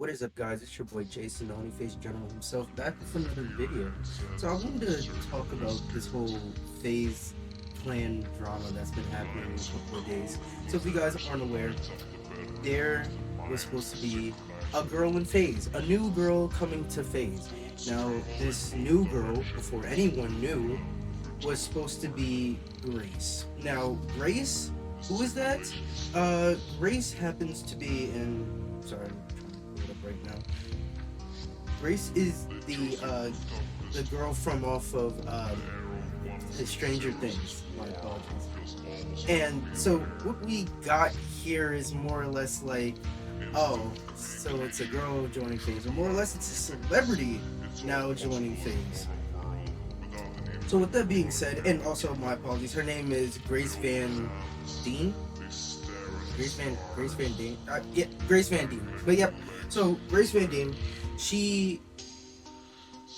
What is up, guys? It's your boy Jason, the Only FaZe General himself, back with another video. So I wanted to talk about this whole FaZe clan drama that's been happening in a couple of days. So if you guys aren't aware, there was supposed to be a girl in FaZe, a new girl coming to FaZe. Now, this new girl, before anyone knew, was supposed to be Grace. Now, Grace, who is that? Grace happens to be in. Sorry, I'm trying to pull it up right now. Grace is the girl from off of the Stranger Things. My apologies. And so what we got here is more or less like, oh, so it's a girl joining FaZe, or more or less it's a celebrity now joining FaZe. So with that being said, and also my apologies, her name is Grace Van Dien. Grace Van Dien. Yeah, Grace Van Dien. But yep. So Grace Van Dien, she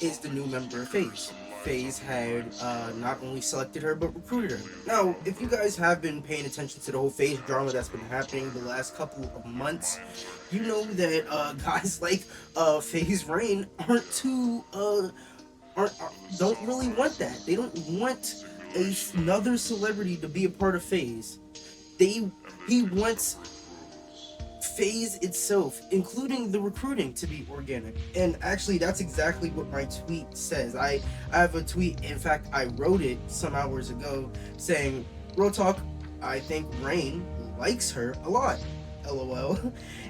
is the new member of FaZe. FaZe had not only selected her but recruited her. Now, if you guys have been paying attention to the whole FaZe drama that's been happening the last couple of months, you know that guys like FaZe Rain don't really want that. They don't want another celebrity to be a part of FaZe. He wants FaZe itself, including the recruiting, to be organic. And actually, that's exactly what my tweet says. I have a tweet, in fact, I wrote it some hours ago, saying, real talk, I think Rain likes her a lot, LOL,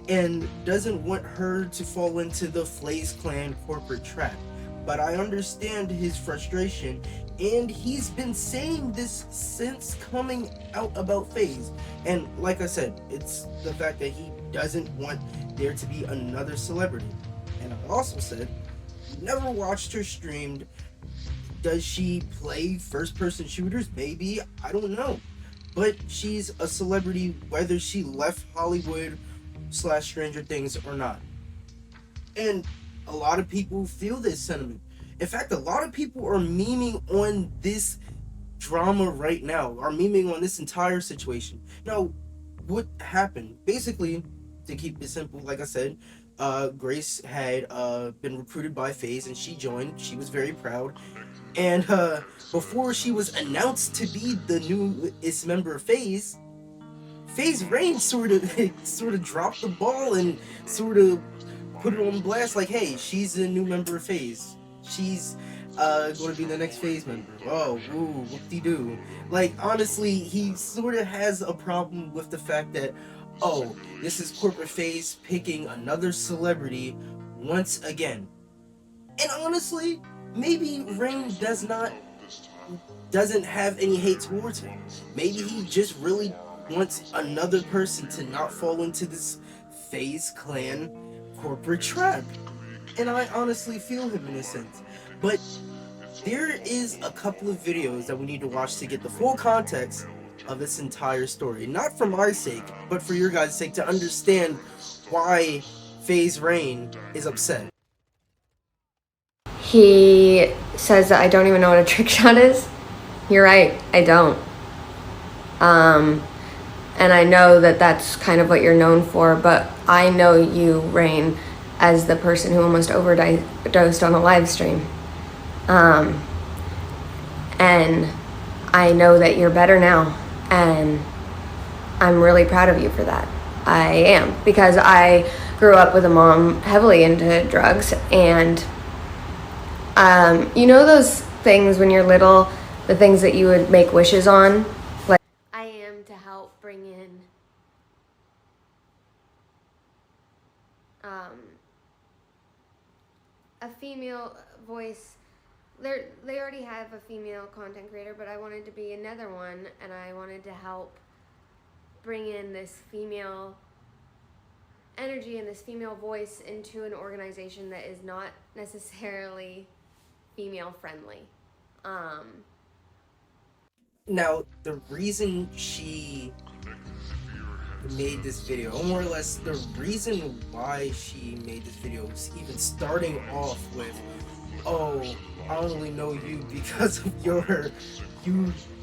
and doesn't want her to fall into the FaZe clan corporate trap. But I understand his frustration, and he's been saying this since coming out about FaZe. And like I said, it's the fact that he doesn't want there to be another celebrity. And I also said, never watched her streamed. Does she play first-person shooters? Maybe, I don't know. But she's a celebrity whether she left Hollywood / Stranger Things or not. And a lot of people feel this sentiment. In fact, a lot of people are memeing on this drama right now, are memeing on this entire situation. Now, what happened? Basically, to keep it simple, like I said, Grace had been recruited by FaZe and she joined. She was very proud. And before she was announced to be the newest member of FaZe Rain sort of dropped the ball and sort of put it on blast, like, hey, she's a new member of FaZe. She's going to be the next FaZe member. Oh, woo, whoop-de-doo. Like, honestly, he sort of has a problem with the fact that, oh, this is corporate FaZe picking another celebrity once again. And honestly, maybe Rain doesn't have any hate towards him. Maybe he just really wants another person to not fall into this FaZe clan corporate trap. And I honestly feel him in a sense. But there is a couple of videos that we need to watch to get the full context of this entire story. Not for my sake, but for your guys' sake, to understand why FaZe Rain is upset. He says that I don't even know what a trick shot is. You're right, I don't. And I know that that's kind of what you're known for, but I know you, Rain, as the person who almost overdosed on a live stream. And I know that you're better now, and I'm really proud of you for that. I am, because I grew up with a mom heavily into drugs, and you know those things when you're little, the things that you would make wishes on? Like, I am to help bring in a female voice. They already have a female content creator, but I wanted to be another one, and I wanted to help bring in this female energy and this female voice into an organization that is not necessarily female friendly. Now, the reason she made this video, or more or less the reason why she made this video, was even starting off with, oh, I only know you because of you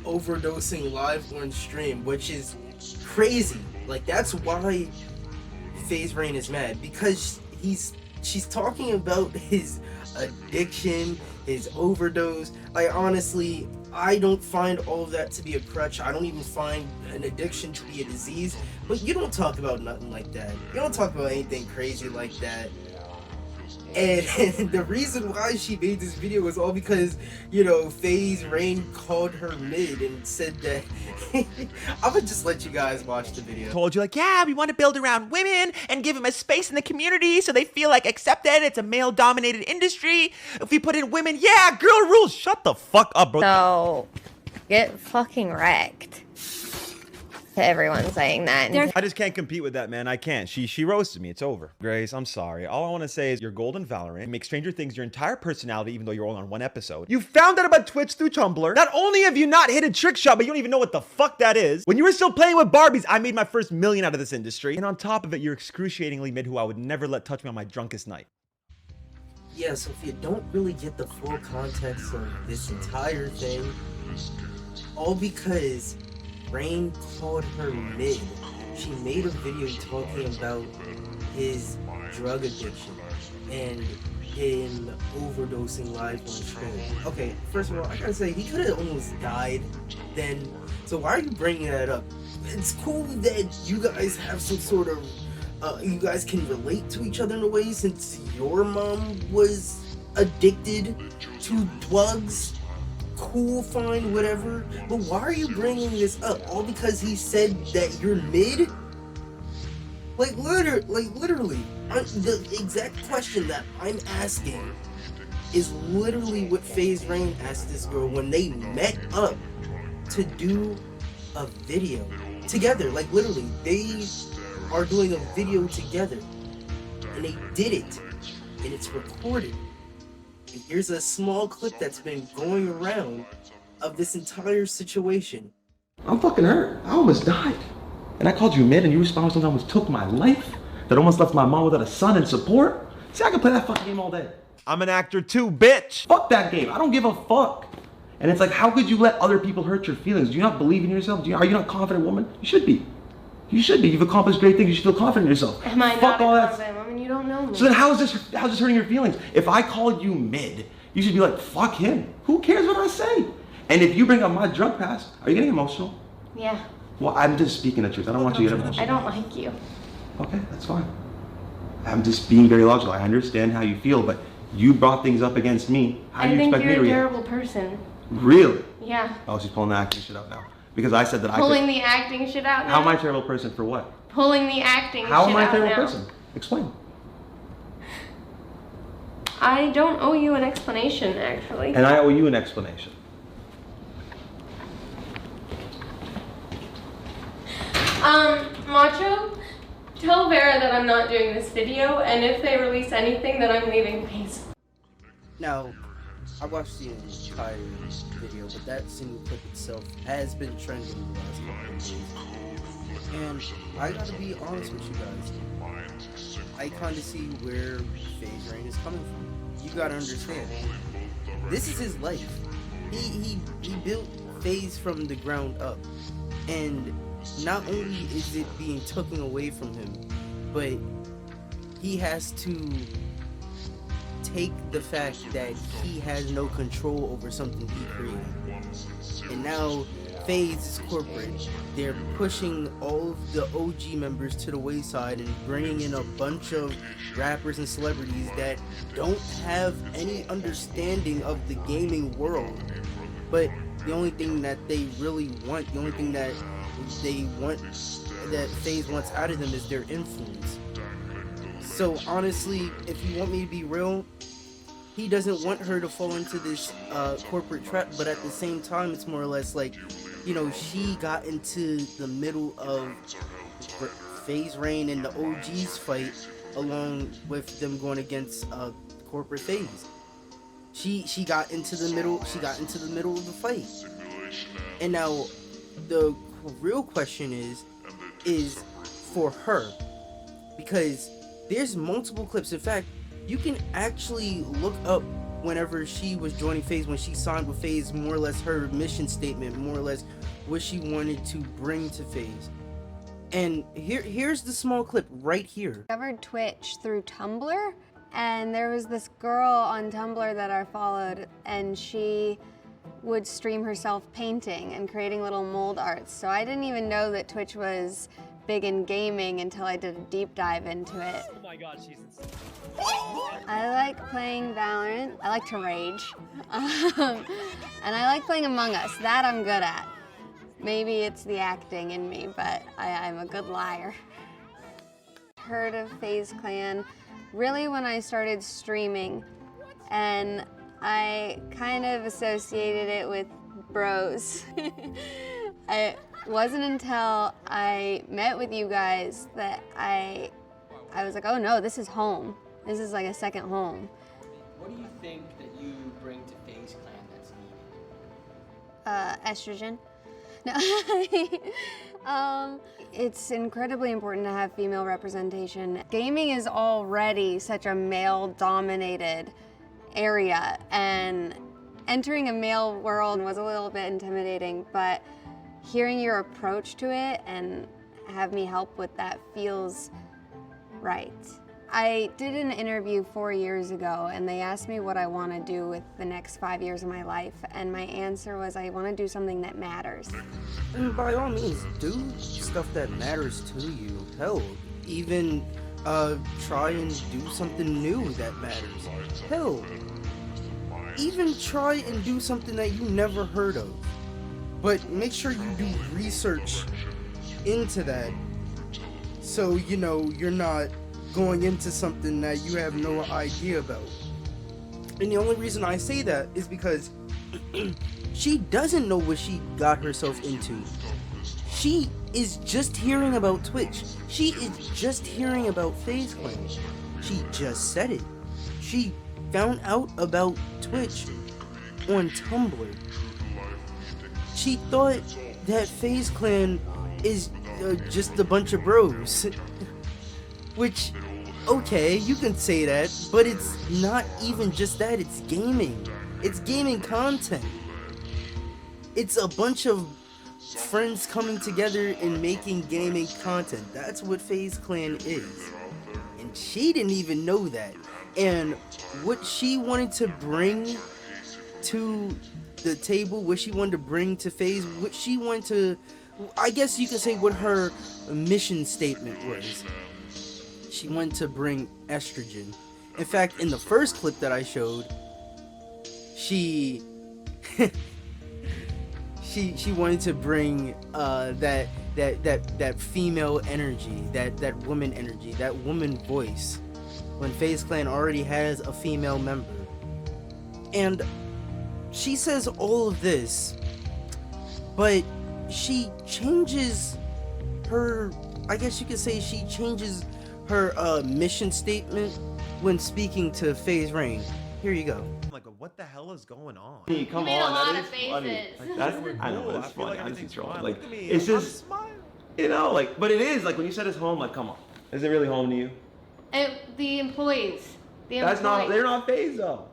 overdosing live on stream, which is crazy. Like, that's why FaZe Rain is mad, because she's talking about his addiction, his overdose. Like, honestly, I don't find all of that to be a crutch. I don't even find an addiction to be a disease. But you don't talk about nothing like that. You don't talk about anything crazy like that. And the reason why she made this video was all because, you know, FaZe Rain called her mid and said that. I'm gonna just let you guys watch the video. Told you, like, yeah, we want to build around women and give them a space in the community so they feel like accepted. It's a male-dominated industry. If we put in women, yeah, girl rules. Shut the fuck up, bro. So, get fucking wrecked. To everyone saying that. I just can't compete with that, man. I can't. She roasted me. It's over. Grace, I'm sorry. All I want to say is you're golden Valorant. You make Stranger Things your entire personality, even though you're only on one episode. You found out about Twitch through Tumblr. Not only have you not hit a trick shot, but you don't even know what the fuck that is. When you were still playing with Barbies, I made my first million out of this industry. And on top of it, you're excruciatingly mid who I would never let touch me on my drunkest night. Yeah, so if you don't really get the full context of this entire thing, all because Rain called her mid. She made a video talking about his drug addiction and him overdosing live on stream. Okay, first of all, I gotta say, he could have almost died then. So why are you bringing that up? It's cool that you guys have some sort of, you guys can relate to each other in a way since your mom was addicted to drugs. Cool, fine, whatever. But why are you bringing this up? All because he said that you're mid? Like literally, the exact question that I'm asking is literally what FaZe Rain asked this girl when they met up to do a video together. Like, literally, they are doing a video together, and they did it, and it's recorded. And here's a small clip that's been going around of this entire situation. I'm fucking hurt. I almost died. And I called you mid and you responded something that almost took my life. That almost left my mom without a son and support. See, I can play that fucking game all day. I'm an actor too, bitch. Fuck that game. I don't give a fuck. And it's like, how could you let other people hurt your feelings? Do you not believe in yourself? Are you not a confident woman? You should be. You should be. You've accomplished great things. You should feel confident in yourself. Am I fuck not all a that. confident woman? You don't know me. So then how's this hurting your feelings? If I called you mid, you should be like, fuck him. Who cares what I say? And if you bring up my drug past, are you getting emotional? Yeah. Well, I'm just speaking the truth. I don't want you to get emotional. I don't like you. Okay, that's fine. I'm just being very logical. I understand how you feel, but you brought things up against me. How do you expect me to react? I think you're a terrible person. Really? Yeah. Oh, she's pulling the acting shit out now. Because I said that Pulling the acting shit out now? How am I a terrible person for what? Pulling the acting shit out now. How am I a terrible person? Explain. I don't owe you an explanation, actually. And I owe you an explanation. Macho, tell Vera that I'm not doing this video, and if they release anything, then I'm leaving FaZe. Now, I watched the entire video, but that single clip itself has been trending the last couple of days. And I gotta be honest with you guys. I kinda see where FaZe Rain is coming from. You gotta understand. This is his life. He built FaZe from the ground up. And not only is it being taken away from him, but he has to take the fact that he has no control over something he created. And now FaZe is corporate. They're pushing all of the OG members to the wayside and bringing in a bunch of rappers and celebrities that don't have any understanding of the gaming world. But the only thing that they really want, the only thing that they want, that FaZe wants out of them, is their influence. So honestly, if you want me to be real, he doesn't want her to fall into this corporate trap, but at the same time, it's more or less like, you know, she got into the middle of FaZe Rain and the OG's fight, along with them going against corporate FaZe. She got into the middle. She got into the middle of the fight, and now the real question is for her, because there's multiple clips. In fact, you can actually look up whenever she was joining FaZe, when she signed with FaZe, more or less her mission statement, more or less what she wanted to bring to FaZe. And here's the small clip right here. Discovered Twitch through Tumblr, and there was this girl on Tumblr that I followed, and she would stream herself painting and creating little mold arts. So I didn't even know that Twitch was big in gaming until I did a deep dive into it. Oh my god, she's insane. I like playing Valorant. I like to rage. And I like playing Among Us. That I'm good at. Maybe it's the acting in me, but I'm a good liar. Heard of FaZe Clan really when I started streaming, and I kind of associated it with bros. It wasn't until I met with you guys that I was like, oh no, this is home. This is like a second home. What do you think that you bring to FaZe Clan that's needed? Estrogen. No. It's incredibly important to have female representation. Gaming is already such a male-dominated area, and entering a male world was a little bit intimidating, but hearing your approach to it and have me help with that feels right. I did an interview 4 years ago, and they asked me what I want to do with the next 5 years of my life, and my answer was I want to do something that matters. And by all means, do stuff that matters to you. Hell, even try and do something new that matters. Hell, even try and do something that you never heard of. But make sure you do research into that, so you know you're not going into something that you have no idea about. And the only reason I say that is because she doesn't know what she got herself into. She is just hearing about Twitch. She is just hearing about FaZe Clan. She just said it. She found out about Twitch on Tumblr. She thought that FaZe Clan is just a bunch of bros. Which, okay, you can say that, but it's not even just that, it's gaming. It's gaming content. It's a bunch of friends coming together and making gaming content. That's what FaZe Clan is. And she didn't even know that. And what she wanted to bring to the table, what she wanted to bring to FaZe, what she wanted to, I guess you could say what her mission statement was. She wanted to bring estrogen. In fact, in the first clip that I showed, she she wanted to bring that female energy, that woman energy, that woman voice, when FaZe Clan already has a female member. And she says all of this, but she changes her, I guess you could say she changes her mission statement when speaking to FaZe Rain. Here you go. I'm like, what the hell is going on? Hey, come made a on, lot that of is funny. faces. Like, that's, I know, Cool. that's I feel funny. like I'm everything's just trolling. fine. Like, Look at me. it's I'm just, smiling. you know, like, but it is, like, when you said it's home, like, come on. Is it really home to you? The employees. That's not, they're not FaZe, though.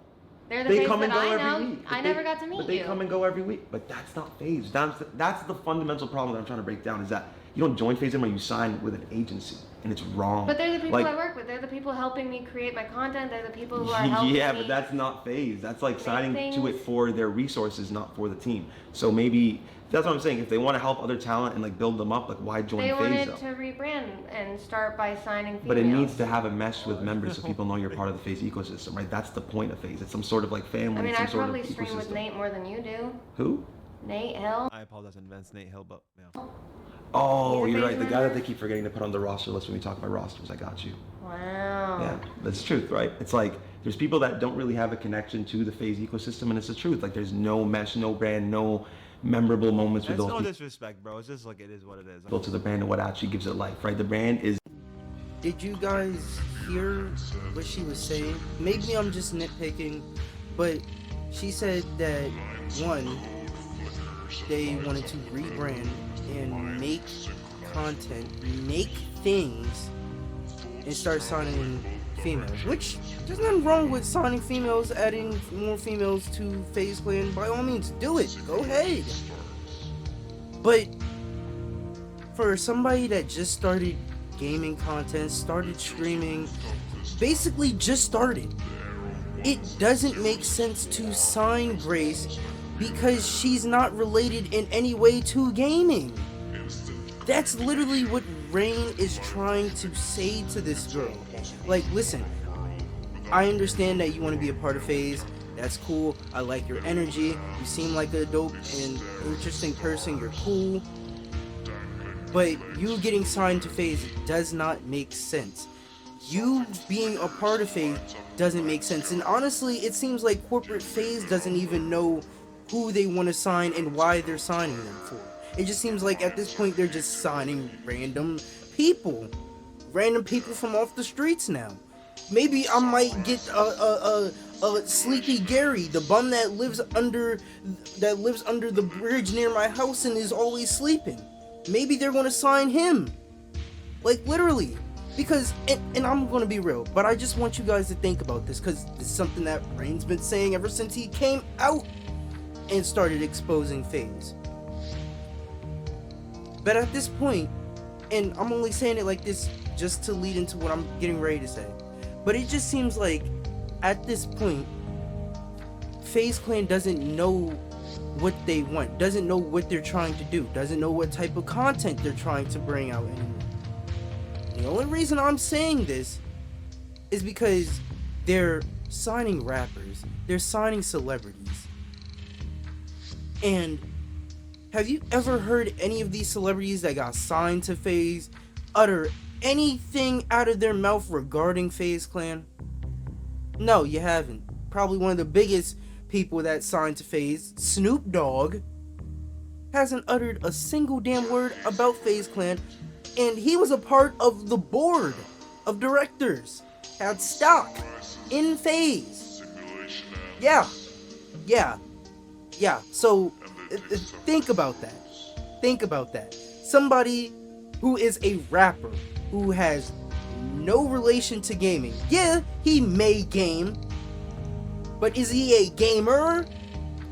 They're the They FaZe come and that go I every know. week. I never got to meet But they you. come and go every week. But that's not FaZe. That's the fundamental problem that I'm trying to break down, is that you don't join FaZe anymore, you sign with an agency. And it's wrong. But they're the people Like, I work with. They're the people helping me create my content. They're the people who are helping me. yeah, but that's not FaZe. That's like signing to things. it for their resources, not for the team. So maybe that's what I'm saying. If they want to help other talent and like build them up, like why join They FaZe wanted though? to rebrand and start by signing females. But it needs to have a mesh with members so people know you're part of the FaZe ecosystem, right? That's the point of FaZe. It's some sort of like family, I mean, some I sort of probably stream with ecosystem. Nate more than you do. Who? Nate Hill. I apologize in advance, Nate Hill, but yeah. Oh, He's a you're FaZe right. The guy that member? they keep forgetting to put on the roster list when we talk about rosters. I got you. Wow. Yeah, that's the truth, right? It's like there's people that don't really have a connection to the FaZe ecosystem, and it's the truth. Like there's no mesh, no brand, no memorable moments with That's those no people disrespect, bro. It's just like it is what it is. built to the brand and what actually gives it life, right? The brand is. Did you guys hear what she was saying? Maybe I'm just nitpicking, but she said that one, they wanted to rebrand and make content, make things, and start signing females. Which there's nothing wrong with signing females, adding more females to FaZe Clan. By all means, do it. Go ahead. But for somebody that just started gaming content, started streaming, basically just started, it doesn't make sense to sign Grace because she's not related in any way to gaming. That's literally what Rain is trying to say to this girl. Like, listen, I understand that you want to be a part of FaZe. That's cool. I like your energy. You seem like a dope and interesting person. You're cool. But you getting signed to FaZe does not make sense. You being a part of FaZe doesn't make sense. And honestly, it seems like corporate FaZe doesn't even know who they want to sign and why they're signing them for. It just seems like at this point they're just signing random people from off the streets now. Maybe I might get a Sleepy Gary, the bum that lives under the bridge near my house and is always sleeping. Maybe they're gonna sign him, like literally, because and I'm gonna be real, but I just want you guys to think about this because it's something that Rain's been saying ever since he came out and started exposing FaZe. But at this point, and I'm only saying it like this just to lead into what I'm getting ready to say, but it just seems like at this point, FaZe Clan doesn't know what they want, doesn't know what they're trying to do, doesn't know what type of content they're trying to bring out anymore. The only reason I'm saying this is because they're signing rappers, they're signing celebrities. And have you ever heard any of these celebrities that got signed to FaZe utter anything out of their mouth regarding FaZe Clan? No, you haven't. Probably one of the biggest people that signed to FaZe, Snoop Dogg, hasn't uttered a single damn word about FaZe Clan, and he was a part of the board of directors, had stock in FaZe. Yeah. So think about that. Think about that. Somebody who is a rapper who has no relation to gaming. Yeah, he may game, but is he a gamer?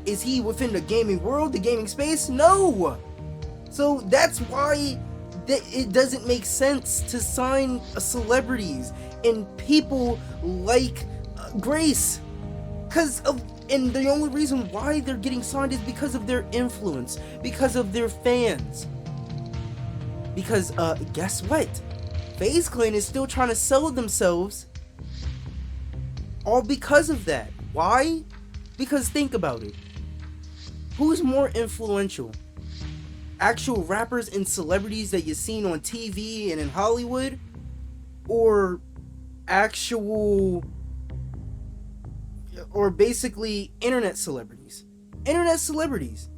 Is he within the gaming world, the gaming space? No. So that's why it doesn't make sense to sign celebrities and people like Grace, and the only reason why they're getting signed is because of their influence, because of their fans. Because guess what? FaZe Clan is still trying to sell themselves, all because of that. Why? Because think about it. Who's more influential? Actual rappers and celebrities that you've seen on TV and in Hollywood? Or basically internet celebrities? Internet celebrities.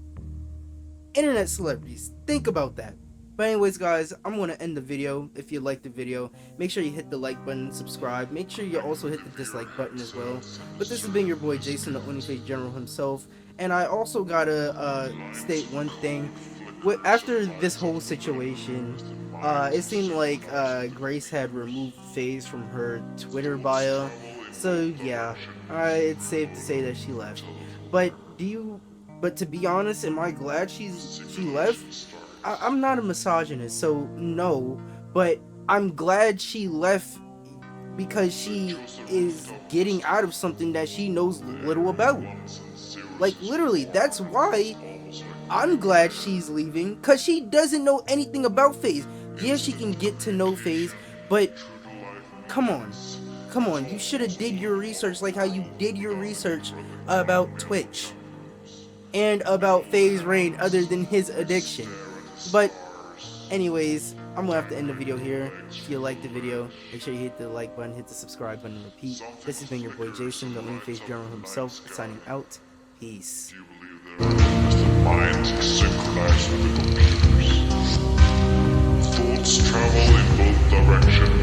Think about that. But anyways, guys, I'm going to end the video. If you liked the video, make sure you hit the like button, subscribe. Make sure you also hit the dislike button as well. But this has been your boy Jason, the OnlyFace General himself. And I also got to state one thing. After this whole situation, it seemed like Grace had removed FaZe from her Twitter bio. So yeah, it's safe to say that she left. But to be honest, am I glad she left? I'm not a misogynist, so no, but I'm glad she left because she is getting out of something that she knows little about. Like, literally, that's why I'm glad she's leaving, because she doesn't know anything about FaZe. Yeah, she can get to know FaZe, but come on, you should have did your research like how you did your research about Twitch and about FaZe Rain other than his addiction. But anyways, I'm gonna have to end the video here. If you liked the video, make sure you hit the like button, hit the subscribe button, and repeat. This has been your boy Jason, the OnlyFace General himself, signing out. Peace. Minds synchronized with the computers. Thoughts travel in both directions.